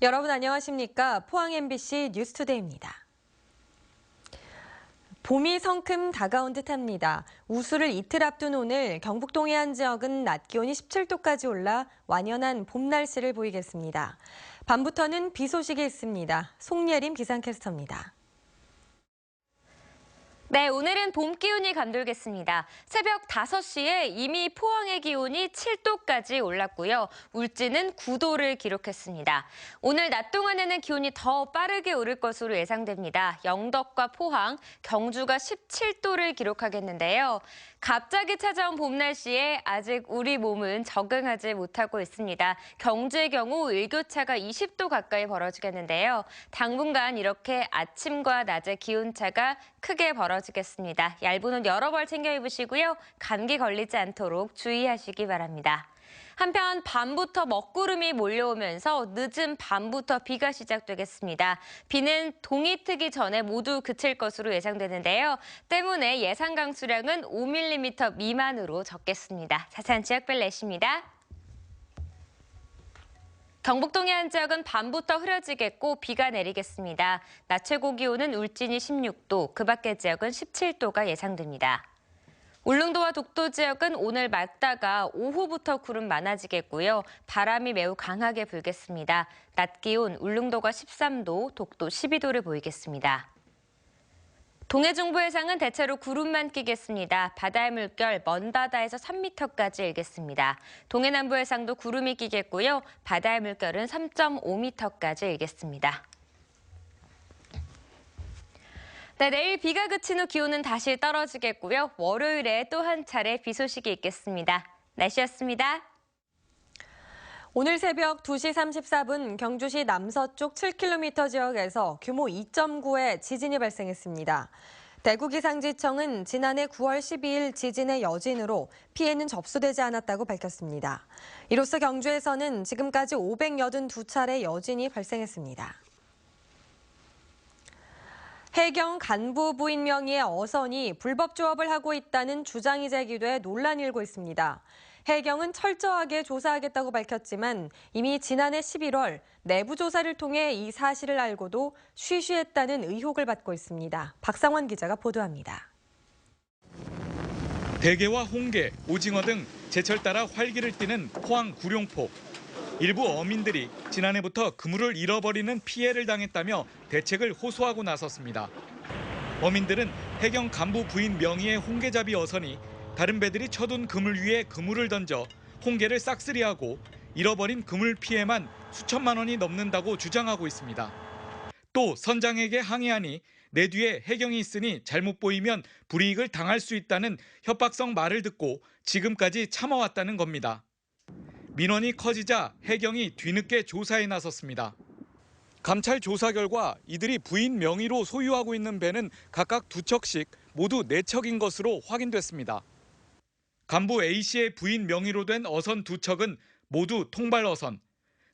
여러분 안녕하십니까? 포항 MBC 뉴스투데이입니다. 봄이 성큼 다가온 듯합니다. 우수를 이틀 앞둔 오늘 경북 동해안 지역은 낮 기온이 17도까지 올라 완연한 봄 날씨를 보이겠습니다. 밤부터는 비 소식이 있습니다. 송예림 기상캐스터입니다. 네, 오늘은 봄 기운이 감돌겠습니다. 새벽 5시에 이미 포항의 기온이 7도까지 올랐고요. 울진은 9도를 기록했습니다. 오늘 낮 동안에는 기온이 더 빠르게 오를 것으로 예상됩니다. 영덕과 포항, 경주가 17도를 기록하겠는데요. 갑자기 찾아온 봄 날씨에 아직 우리 몸은 적응하지 못하고 있습니다. 경주의 경우 일교차가 20도 가까이 벌어지겠는데요. 당분간 이렇게 아침과 낮의 기온차가 크게 벌어지겠습니다. 얇은 옷 여러 벌 챙겨 입으시고요. 감기 걸리지 않도록 주의하시기 바랍니다. 한편 밤부터 먹구름이 몰려오면서 늦은 밤부터 비가 시작되겠습니다. 비는 동이 트기 전에 모두 그칠 것으로 예상되는데요. 때문에 예상 강수량은 5mm 미만으로 적겠습니다. 자세한 지역별 날씨입니다. 경북 동해안 지역은 밤부터 흐려지겠고 비가 내리겠습니다. 낮 최고 기온은 울진이 16도, 그 밖의 지역은 17도가 예상됩니다. 울릉도와 독도 지역은 오늘 맑다가 오후부터 구름 많아지겠고요. 바람이 매우 강하게 불겠습니다. 낮 기온 울릉도가 13도, 독도 12도를 보이겠습니다. 동해 중부 해상은 대체로 구름만 끼겠습니다. 바다의 물결 먼 바다에서 3m까지 일겠습니다. 동해 남부 해상도 구름이 끼겠고요. 바다의 물결은 3.5m까지 일겠습니다. 네, 내일 비가 그친 후 기온은 다시 떨어지겠고요. 월요일에 또 한 차례 비 소식이 있겠습니다. 날씨였습니다. 오늘 새벽 2시 34분 경주시 남서쪽 7km 지역에서 규모 2.9의 지진이 발생했습니다. 대구기상지청은 지난해 9월 12일 지진의 여진으로 피해는 접수되지 않았다고 밝혔습니다. 이로써 경주에서는 지금까지 582차례 여진이 발생했습니다. 해경 간부 부인 명의의 어선이 불법 조업을 하고 있다는 주장이 제기돼 논란이 일고 있습니다. 해경은 철저하게 조사하겠다고 밝혔지만 이미 지난해 11월 내부 조사를 통해 이 사실을 알고도 쉬쉬했다는 의혹을 받고 있습니다. 박상원 기자가 보도합니다. 대게와 홍게, 오징어 등 제철 따라 활기를 띠는 포항 구룡포. 일부 어민들이 지난해부터 그물을 잃어버리는 피해를 당했다며 대책을 호소하고 나섰습니다. 어민들은 해경 간부 부인 명의의 홍게잡이 어선이 다른 배들이 쳐둔 그물 위에 그물을 던져 홍게를 싹쓸이하고 잃어버린 그물 피해만 수천만 원이 넘는다고 주장하고 있습니다. 또 선장에게 항의하니 내 뒤에 해경이 있으니 잘못 보이면 불이익을 당할 수 있다는 협박성 말을 듣고 지금까지 참아왔다는 겁니다. 민원이 커지자 해경이 뒤늦게 조사에 나섰습니다. 감찰 조사 결과 이들이 부인 명의로 소유하고 있는 배는 각각 2척씩 모두 4척인 것으로 확인됐습니다. 간부 A씨의 부인 명의로 된 어선 2척은 모두 통발어선,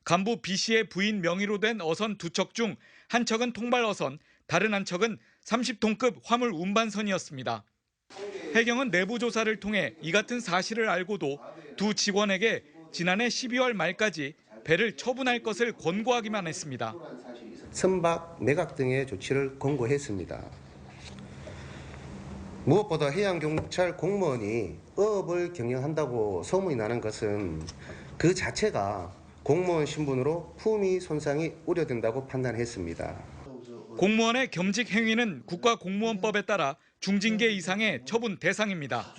간부 B씨의 부인 명의로 된 어선 2척 중 한 척은 통발어선, 다른 한 척은 30톤급 화물 운반선이었습니다. 해경은 내부 조사를 통해 이 같은 사실을 알고도 두 직원에게 지난해 12월 말까지 배를 처분할 것을 권고하기만 했습니다. 선박, 매각 등의 조치를 권고했습니다. 무엇보다 해양경찰 공무원이 어업을 경영한다고 소문이 나는 것은 그 자체가 공무원 신분으로 품위 손상이 우려된다고 판단했습니다. 공무원의 겸직 행위는 국가공무원법에 따라 중징계 이상의 처분 대상입니다.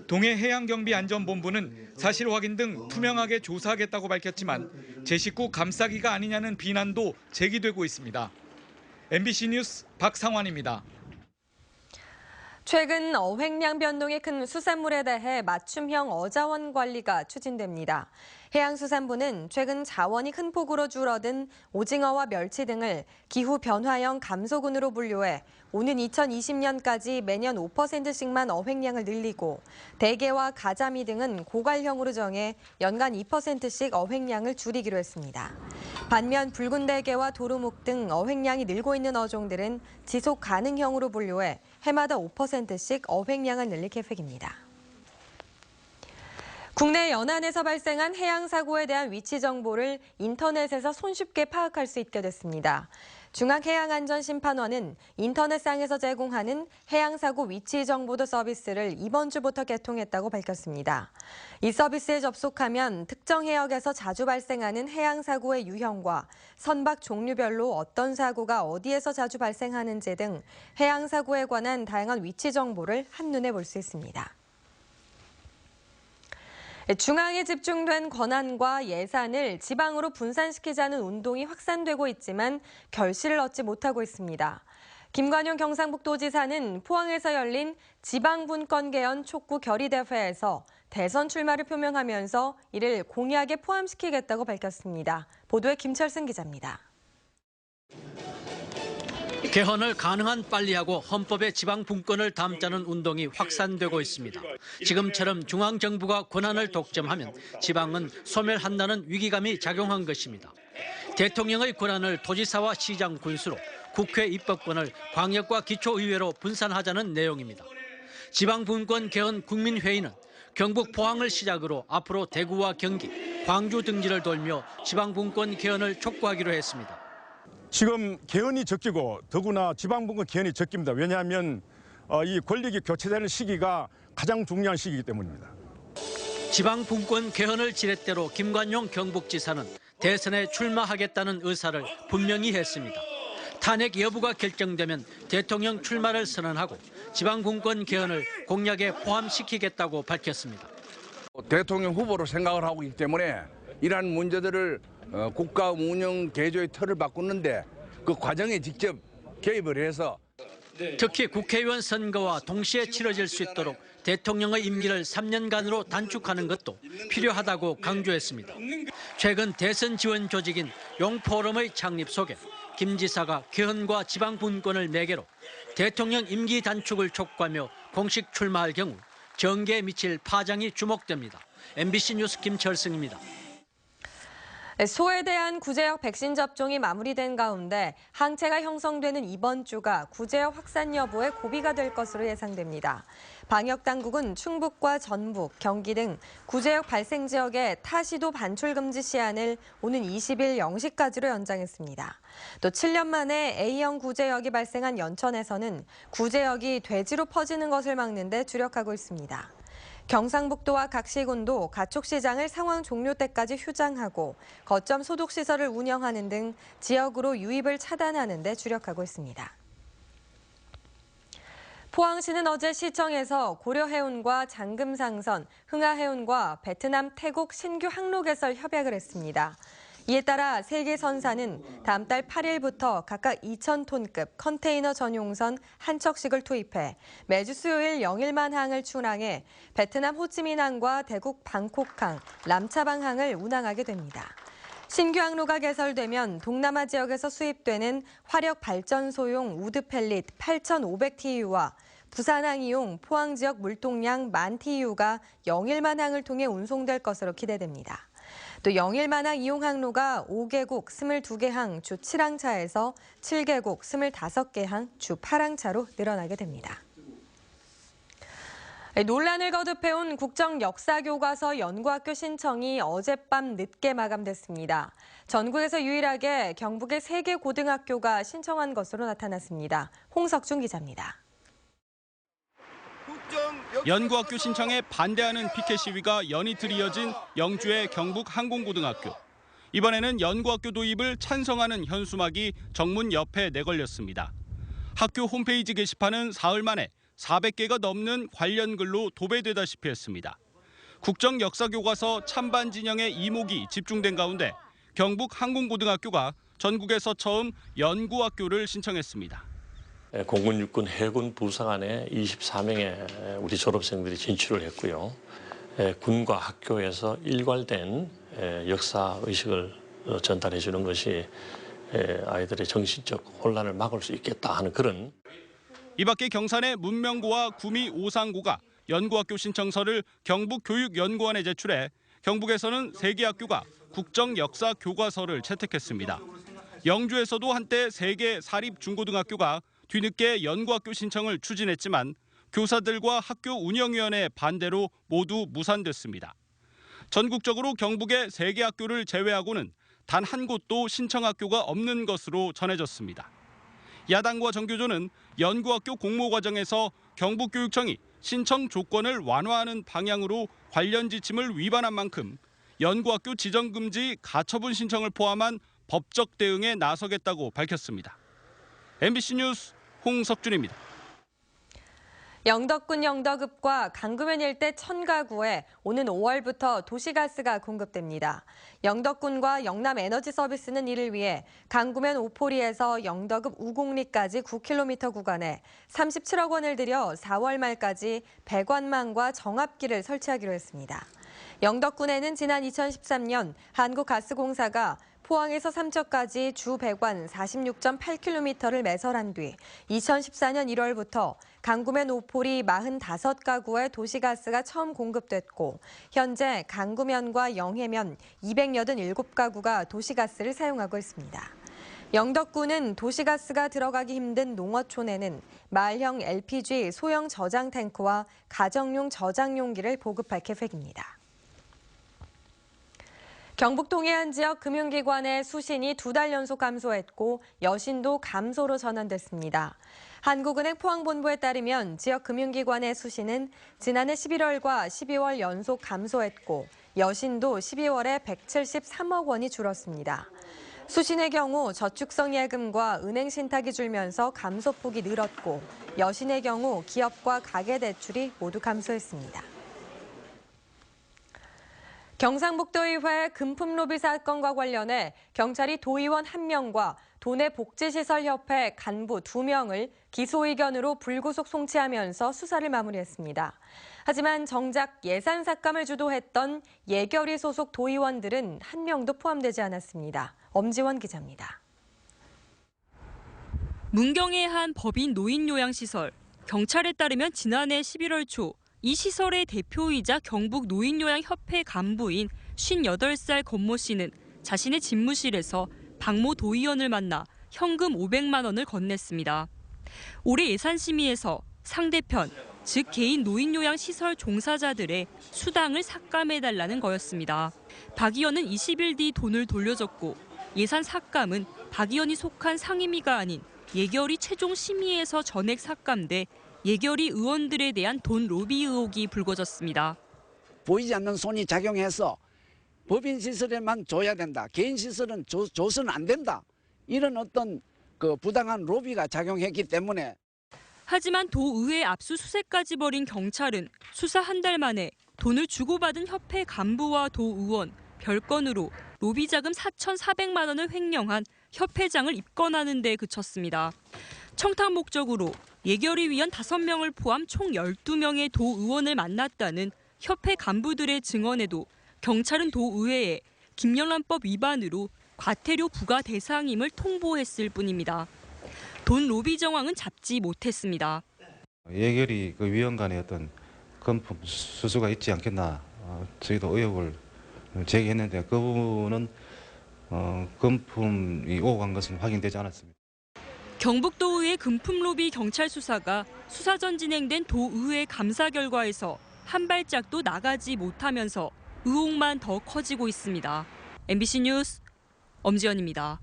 동해해양경비안전본부는 사실 확인 등 투명하게 조사하겠다고 밝혔지만 제 식구 감싸기가 아니냐는 비난도 제기되고 있습니다. MBC 뉴스 박상환입니다. 최근 어획량 변동이 큰 수산물에 대해 맞춤형 어자원 관리가 추진됩니다. 해양수산부는 최근 자원이 큰 폭으로 줄어든 오징어와 멸치 등을 기후 변화형 감소군으로 분류해 오는 2020년까지 매년 5%씩만 어획량을 늘리고 대게와 가자미 등은 고갈형으로 정해 연간 2%씩 어획량을 줄이기로 했습니다. 반면 붉은 대게와 도루묵 등 어획량이 늘고 있는 어종들은 지속 가능형으로 분류해 해마다 5%씩 어획량을 늘릴 계획입니다. 국내 연안에서 발생한 해양 사고에 대한 위치 정보를 인터넷에서 손쉽게 파악할 수 있게 됐습니다. 중앙해양안전심판원은 인터넷상에서 제공하는 해양사고 위치 정보도 서비스를 이번 주부터 개통했다고 밝혔습니다. 이 서비스에 접속하면 특정 해역에서 자주 발생하는 해양사고의 유형과 선박 종류별로 어떤 사고가 어디에서 자주 발생하는지 등 해양사고에 관한 다양한 위치 정보를 한눈에 볼 수 있습니다. 중앙에 집중된 권한과 예산을 지방으로 분산시키자는 운동이 확산되고 있지만 결실을 얻지 못하고 있습니다. 김관용 경상북도지사는 포항에서 열린 지방분권 개헌 촉구 결의대회에서 대선 출마를 표명하면서 이를 공약에 포함시키겠다고 밝혔습니다. 보도에 김철승 기자입니다. 개헌을 가능한 빨리 하고 헌법에 지방 분권을 담자는 운동이 확산되고 있습니다. 지금처럼 중앙정부가 권한을 독점하면 지방은 소멸한다는 위기감이 작용한 것입니다. 대통령의 권한을 도지사와 시장 군수로, 국회 입법권을 광역과 기초의회로 분산하자는 내용입니다. 지방 분권 개헌 국민회의는 경북 포항을 시작으로 앞으로 대구와 경기, 광주 등지를 돌며 지방 분권 개헌을 촉구하기로 했습니다. 지금 개헌이 적기고 더구나 지방분권 개헌이 적깁니다. 왜냐하면 이 권력이 교체되는 시기가 가장 중요한 시기이기 때문입니다. 지방분권 개헌을 지렛대로 김관용 경북지사는 대선에 출마하겠다는 의사를 분명히 했습니다. 탄핵 여부가 결정되면 대통령 출마를 선언하고 지방분권 개헌을 공약에 포함시키겠다고 밝혔습니다. 대통령 후보로 생각을 하고 있기 때문에 이러한 문제들을 국가 운영 개조의 틀을 바꾸는데 그 과정에 직접 개입을 해서 특히 국회의원 선거와 동시에 치러질 수 있도록 대통령의 임기를 3년간으로 단축하는 것도 필요하다고 강조했습니다. 최근 대선 지원 조직인 용포럼의 창립 속에 김 지사가 개헌과 지방분권을 매개로 대통령 임기 단축을 촉구하며 공식 출마할 경우 정계에 미칠 파장이 주목됩니다. MBC 뉴스 김철승입니다. 소에 대한 구제역 백신 접종이 마무리된 가운데 항체가 형성되는 이번 주가 구제역 확산 여부에 고비가 될 것으로 예상됩니다. 방역당국은 충북과 전북, 경기 등 구제역 발생 지역의 타시도 반출 금지 시한을 오는 20일 0시까지로 연장했습니다. 또 7년 만에 A형 구제역이 발생한 연천에서는 구제역이 돼지로 퍼지는 것을 막는 데 주력하고 있습니다. 경상북도와 각 시군도 가축시장을 상황 종료 때까지 휴장하고 거점 소독시설을 운영하는 등 지역으로 유입을 차단하는 데 주력하고 있습니다. 포항시는 어제 시청에서 고려해운과 장금상선, 흥하해운과 베트남, 태국 신규 항로 개설 협약을 했습니다. 이에 따라 세 개 선사는 다음 달 8일부터 각각 2,000톤급 컨테이너 전용선 한 척씩을 투입해 매주 수요일 영일만 항을 출항해 베트남 호치민항과 대국 방콕항, 람차방항을 운항하게 됩니다. 신규 항로가 개설되면 동남아 지역에서 수입되는 화력 발전소용 우드 펠릿 8,500TU와 부산항이용 포항 지역 물동량 10,000TU가 영일만 항을 통해 운송될 것으로 기대됩니다. 또 영일만항 이용 항로가 5개국 22개 항 주 7항차에서 7개국 25개 항 주 8항차로 늘어나게 됩니다. 논란을 거듭해온 국정역사교과서 연구학교 신청이 어젯밤 늦게 마감됐습니다. 전국에서 유일하게 경북의 3개 고등학교가 신청한 것으로 나타났습니다. 홍석준 기자입니다. 연구학교 신청에 반대하는 피켓 시위가 연이틀 이어진 영주의 경북항공고등학교. 이번에는 연구학교 도입을 찬성하는 현수막이 정문 옆에 내걸렸습니다. 학교 홈페이지 게시판은 사흘 만에 400개가 넘는 관련 글로 도배되다시피 했습니다. 국정역사교과서 찬반 진영의 이목이 집중된 가운데 경북항공고등학교가 전국에서 처음 연구학교를 신청했습니다. 공군, 육군, 해군 부사관에 24명의 우리 졸업생들이 진출을 했고요. 군과 학교에서 일괄된 역사의식을 전달해 주는 것이 아이들의 정신적 혼란을 막을 수 있겠다 하는 그런. 이 밖에 경산의 문명고와 구미 오상고가 연구학교 신청서를 경북교육연구원에 제출해 경북에서는 3개 학교가 국정역사교과서를 채택했습니다. 영주에서도 한때 3개 사립중고등학교가 뒤늦게 연구학교 신청을 추진했지만 교사들과 학교 운영위원회 반대로 모두 무산됐습니다. 전국적으로 경북의 3개 학교를 제외하고는 단 한 곳도 신청학교가 없는 것으로 전해졌습니다. 야당과 정교조는 연구학교 공모 과정에서 경북교육청이 신청 조건을 완화하는 방향으로 관련 지침을 위반한 만큼 연구학교 지정금지 가처분 신청을 포함한 법적 대응에 나서겠다고 밝혔습니다. MBC 뉴스 홍석준입니다. 영덕군 영덕읍과 강구면 일대 1000가구에 오는 5월부터 도시가스가 공급됩니다. 영덕군과 영남에너지서비스는 이를 위해 강구면 오포리에서 영덕읍 우곡리까지 9km 구간에 37억 원을 들여 4월 말까지 배관망과 정압기를 설치하기로 했습니다. 영덕군에는 지난 2013년 한국가스공사가 포항에서 삼척까지 주 배관 46.8km를 매설한 뒤 2014년 1월부터 강구면 오포리 45가구에 도시가스가 처음 공급됐고 현재 강구면과 영해면 287가구가 도시가스를 사용하고 있습니다. 영덕군은 도시가스가 들어가기 힘든 농어촌에는 마을형 LPG 소형 저장 탱크와 가정용 저장용기를 보급할 계획입니다. 경북 동해안 지역 금융기관의 수신이 2달 연속 감소했고 여신도 감소로 전환됐습니다. 한국은행 포항본부에 따르면 지역 금융기관의 수신은 지난해 11월과 12월 연속 감소했고 여신도 12월에 173억 원이 줄었습니다. 수신의 경우 저축성 예금과 은행 신탁이 줄면서 감소폭이 늘었고 여신의 경우 기업과 가계대출이 모두 감소했습니다. 경상북도의회 금품로비 사건과 관련해 경찰이 도의원 1명과 도내복지시설협회 간부 2명을 기소 의견으로 불구속 송치하면서 수사를 마무리했습니다. 하지만 정작 예산 삭감을 주도했던 예결위 소속 도의원들은 1명도 포함되지 않았습니다. 엄지원 기자입니다. 문경의 한 법인 노인요양시설. 경찰에 따르면 지난해 11월 초 이 시설의 대표이자 경북 노인요양협회 간부인 58살 권모 씨는 자신의 집무실에서 박모 도의원을 만나 현금 500만 원을 건넸습니다. 올해 예산심의에서 상대편, 즉 개인 노인요양시설 종사자들의 수당을 삭감해달라는 거였습니다. 박 의원은 20일 뒤 돈을 돌려줬고 예산 삭감은 박 의원이 속한 상임위가 아닌 예결위 최종 심의에서 전액 삭감돼 예결위 의원들에 대한 돈 로비 의혹이 불거졌습니다. 보이지 않는 손이 작용해서 법인 시설에만 줘야 된다. 개인 시설은 줘서는 안 된다. 이런 어떤 부당한 로비가 작용했기 때문에. 하지만 도의회 압수수색까지 벌인 경찰은 수사 한 달 만에 돈을 주고받은 협회 간부와 도의원 별건으로 로비 자금 4,400만 원을 횡령한 협회장을 입건하는 데 그쳤습니다. 청탁 목적으로 예결위 위원 5명을 포함 총 12명의 도의원을 만났다는 협회 간부들의 증언에도 경찰은 도의회에 김영란법 위반으로 과태료 부과 대상임을 통보했을 뿐입니다. 돈 로비 정황은 잡지 못했습니다. 예결위 위원 간의 어떤 금품 수수가 있지 않겠나 저희도 의혹을 제기했는데 그 부분은 금품이 오고 간 것은 확인되지 않았습니다. 경북도의회 금품로비 경찰 수사가 수사 전 진행된 도의회 감사 결과에서 한 발짝도 나가지 못하면서 의혹만 더 커지고 있습니다. MBC 뉴스 엄지연입니다.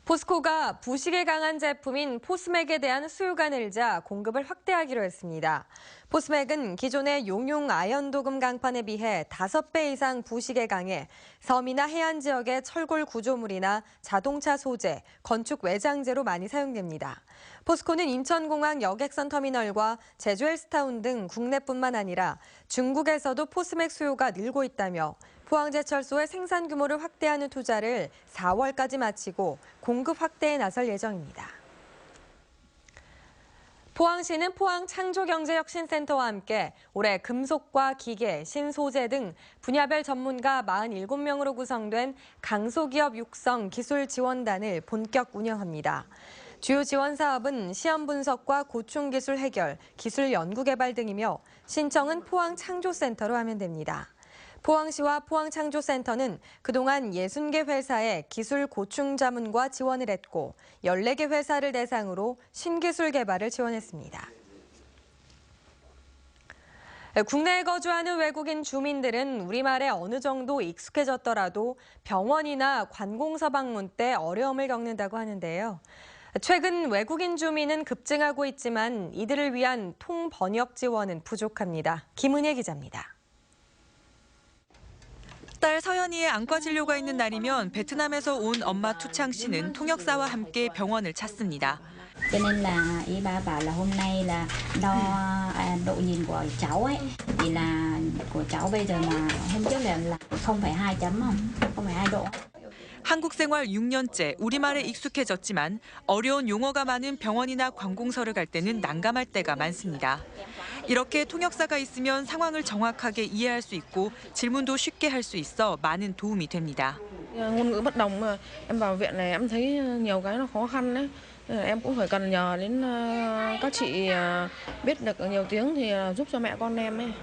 포스코가 부식에 강한 제품인 포스맥에 대한 수요가 늘자 공급을 확대하기로 했습니다. 포스맥은 기존의 용융 아연도금 강판에 비해 5배 이상 부식에 강해 섬이나 해안 지역의 철골 구조물이나 자동차 소재, 건축 외장재로 많이 사용됩니다. 포스코는 인천공항 여객선 터미널과 제주 헬스타운 등 국내뿐만 아니라 중국에서도 포스맥 수요가 늘고 있다며 포항제철소의 생산 규모를 확대하는 투자를 4월까지 마치고 공급 확대에 나설 예정입니다. 포항시는 포항창조경제혁신센터와 함께 올해 금속과 기계, 신소재 등 분야별 전문가 47명으로 구성된 강소기업 육성 기술 지원단을 본격 운영합니다. 주요 지원 사업은 시험 분석과 고충 기술 해결, 기술 연구 개발 등이며 신청은 포항창조센터로 하면 됩니다. 포항시와 포항창조센터는 그동안 60개 회사에 기술 고충 자문과 지원을 했고 14개 회사를 대상으로 신기술 개발을 지원했습니다. 국내에 거주하는 외국인 주민들은 우리말에 어느 정도 익숙해졌더라도 병원이나 관공서 방문 때 어려움을 겪는다고 하는데요. 최근 외국인 주민은 급증하고 있지만 이들을 위한 통번역 지원은 부족합니다. 김은혜 기자입니다. 딸 서연이의 안과 진료가 있는 날이면 베트남에서 온 엄마 투창 씨는 통역사와 함께 병원을 찾습니다. Cho nên là y ba bảo là hôm nay là đo độ nhìn của cháu ấy, thì là của cháu bây giờ là hôm trước là 0,2 chấm không? 0,2 độ. 한국 생활 6년째 우리말에 익숙해졌지만 어려운 용어가 많은 병원이나 관공서를 갈 때는 난감할 때가 많습니다. 이렇게 통역사가 있으면 상황을 정확하게 이해할 수 있고 질문도 쉽게 할 수 있어 많은 도움이 됩니다. ngôn ngữ bất đồng mà em vào viện này em thấy nhiều cái nó khó khăn đấy. Em cũng phải cần nhờ đến các chị biết được nhiều tiếng thì giúp cho mẹ con em ấy.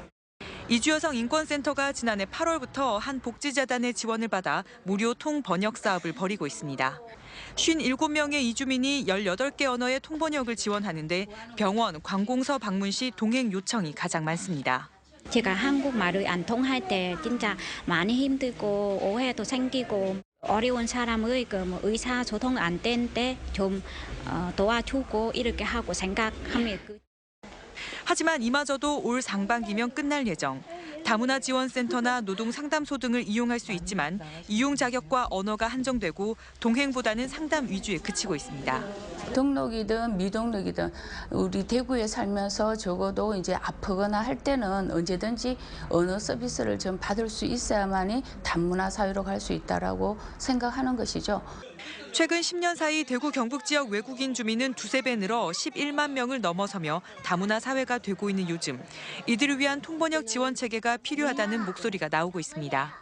이주여성 인권센터가 지난해 8월부터 한 복지재단의 지원을 받아 무료 통번역 사업을 벌이고 있습니다. 57명의 이주민이 18개 언어의 통번역을 지원하는데 병원, 관공서 방문 시 동행 요청이 가장 많습니다. 제가 한국말을 안 통할 때 진짜 많이 힘들고 오해도 생기고 어려운 사람의 의사소통 안 된 때 좀 도와주고 이렇게 하고 생각하면 하지만 이마저도 올 상반기면 끝날 예정. 다문화 지원센터나 노동상담소 등을 이용할 수 있지만 이용 자격과 언어가 한정되고 동행보다는 상담 위주에 그치고 있습니다. 등록이든 미등록이든 우리 대구에 살면서 적어도 이제 아프거나 할 때는 언제든지 언어 서비스를 좀 받을 수 있어야만이 다문화 사회로 갈 수 있다라고 생각하는 것이죠. 최근 10년 사이 대구 경북 지역 외국인 주민은 두세 배 늘어 11만 명을 넘어서며 다문화 사회가 되고 있는 요즘 이들을 위한 통번역 지원 체계가 필요하다는 목소리가 나오고 있습니다.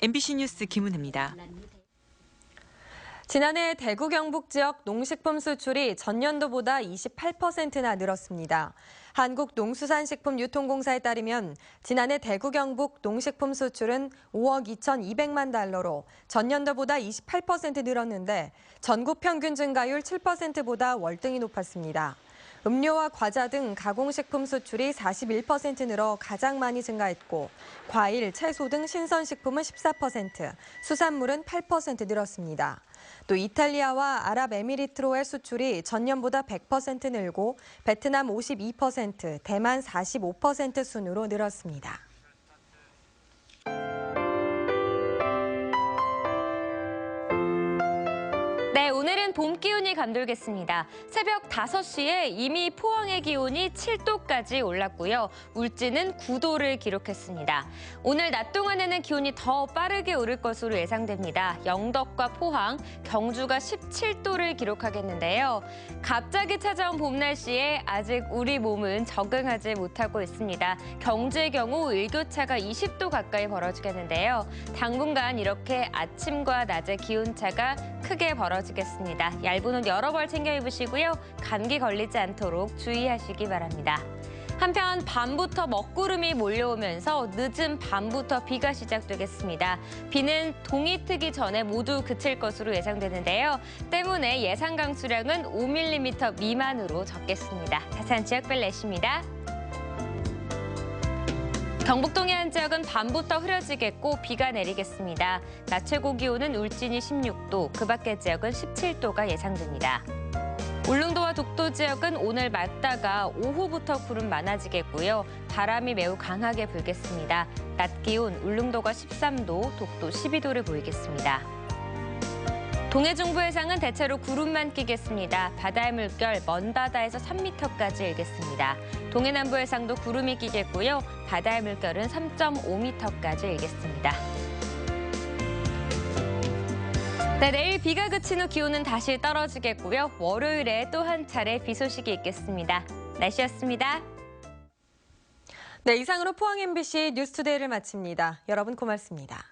MBC 뉴스 김은혜입니다. 지난해 대구 경북 지역 농식품 수출이 전년도보다 28%나 늘었습니다. 한국농수산식품유통공사에 따르면 지난해 대구 경북 농식품 수출은 5억 2,200만 달러로 전년도보다 28% 늘었는데 전국 평균 증가율 7%보다 월등히 높았습니다. 음료와 과자 등 가공식품 수출이 41% 늘어 가장 많이 증가했고 과일, 채소 등 신선식품은 14%, 수산물은 8% 늘었습니다. 또 이탈리아와 아랍에미리트로의 수출이 전년보다 100% 늘고 베트남 52%, 대만 45% 순으로 늘었습니다. 네, 오늘은 봄 기온이 감돌겠습니다. 새벽 5시에 이미 포항의 기온이 7도까지 올랐고요. 울진은 9도를 기록했습니다. 오늘 낮 동안에는 기온이 더 빠르게 오를 것으로 예상됩니다. 영덕과 포항, 경주가 17도를 기록하겠는데요. 갑자기 찾아온 봄 날씨에 아직 우리 몸은 적응하지 못하고 있습니다. 경주의 경우 일교차가 20도 가까이 벌어지겠는데요. 당분간 이렇게 아침과 낮의 기온차가 크게 벌어지겠습니다. 얇은 옷 여러 벌 챙겨 입으시고요. 감기 걸리지 않도록 주의하시기 바랍니다. 한편 밤부터 먹구름이 몰려오면서 늦은 밤부터 비가 시작되겠습니다. 비는 동이 트기 전에 모두 그칠 것으로 예상되는데요. 때문에 예상 강수량은 5mm 미만으로 적겠습니다. 자세한 지역별 날씨입니다. 경북 동해안 지역은 밤부터 흐려지겠고 비가 내리겠습니다. 낮 최고 기온은 울진이 16도, 그 밖의 지역은 17도가 예상됩니다. 울릉도와 독도 지역은 오늘 맑다가 오후부터 구름 많아지겠고요. 바람이 매우 강하게 불겠습니다. 낮 기온 울릉도가 13도, 독도 12도를 보이겠습니다. 동해 중부 해상은 대체로 구름만 끼겠습니다. 바다의 물결 먼 바다에서 3m까지 일겠습니다. 동해 남부 해상도 구름이 끼겠고요. 바다의 물결은 3.5m까지 일겠습니다. 네, 내일 비가 그친 후 기온은 다시 떨어지겠고요. 월요일에 또 한 차례 비 소식이 있겠습니다. 날씨였습니다. 네, 이상으로 포항 MBC 뉴스투데이를 마칩니다. 여러분 고맙습니다.